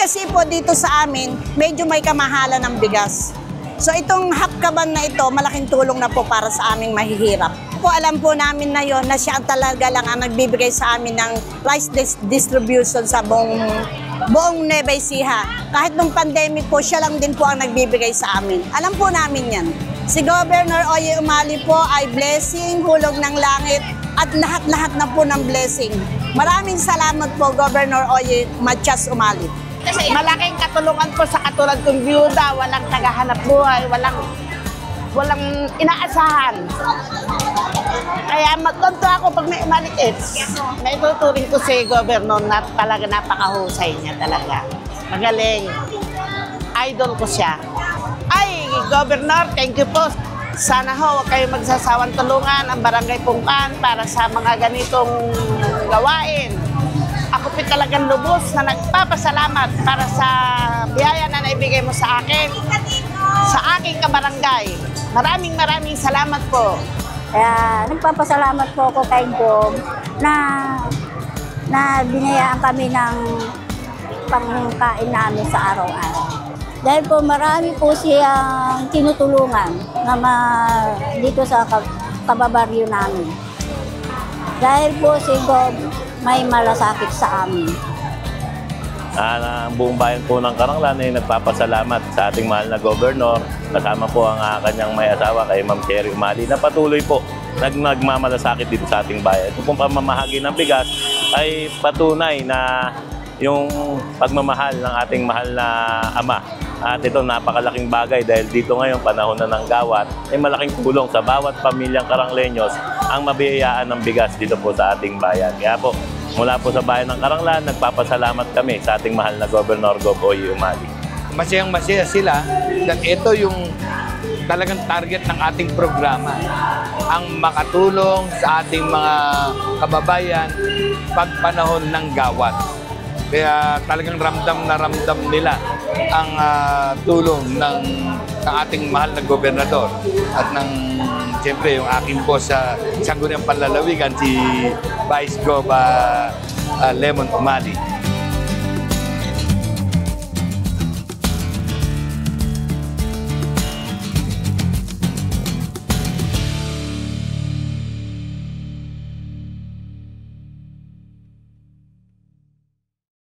kasi po dito sa amin, medyo may kamahalan ng bigas. So itong half kaban na ito, malaking tulong na po para sa aming mahihirap. Po alam po namin na yon na siya talaga lang ang nagbibigay sa amin ng rice distribution sa buong Nueva Ecija. Kahit nung pandemic po, siya lang din po ang nagbibigay sa amin. Alam po namin yan. Si Governor Oye Umali po ay blessing, hulog ng langit, at lahat-lahat na po ng blessing. Maraming salamat po, Governor Oye Matias Umali. Malaking katulungan po sa katulad kong byuda, walang tagahanap buhay, walang inaasahan. Kaya matonto ako pag may maliit. May tuturing ko si Governor na talaga napakahusay niya talaga. Magaling. Idol ko siya. Ay, Governor, thank you po. Sana ho, huwag kayo magsasawang tulungan ang Barangay Pungkan para sa mga ganitong gawain. Ako po talagang lubos na nagpapasalamat para sa biyaya na naibigay mo sa akin, sa aking kabarangay. Maraming salamat po. Kaya nagpapasalamat po ako kay Gov na binayaan kami ng pangkain namin sa araw-araw. Dahil po marami po siyang tinutulungan dito sa kababaryo namin. Dahil po si Gov may malasakit sa amin. Ang buong bayan po ng Karanglan ay nagpapasalamat sa ating mahal na Governor. Kasama po ang kanyang may asawa kay Ma'am Cherry Umali na patuloy po nagmamalasakit dito sa ating bayan. Ito pong pamamahagi ng bigas ay patunay na yung pagmamahal ng ating mahal na ama. At ito napakalaking bagay dahil dito ngayon panahon na ng gawat ay malaking tulong sa bawat pamilyang Karanglenyos ang mabiyayaan ng bigas dito po sa ating bayan. Kaya po mula po sa bayan ng Karanglan, nagpapasalamat kami sa ating mahal na Governor Gov Oye Umali. Masayang-masaya sila dahil ito yung talagang target ng ating programa. Ang makatulong sa ating mga kababayan pag panahon ng gawat. Kaya talagang ramdam na ramdam nila ang tulong ng ating mahal na gobernador at ng siyempre yung aking boss sa Sangguniang Panlalawigan, si Vice Gov Lemon Umali.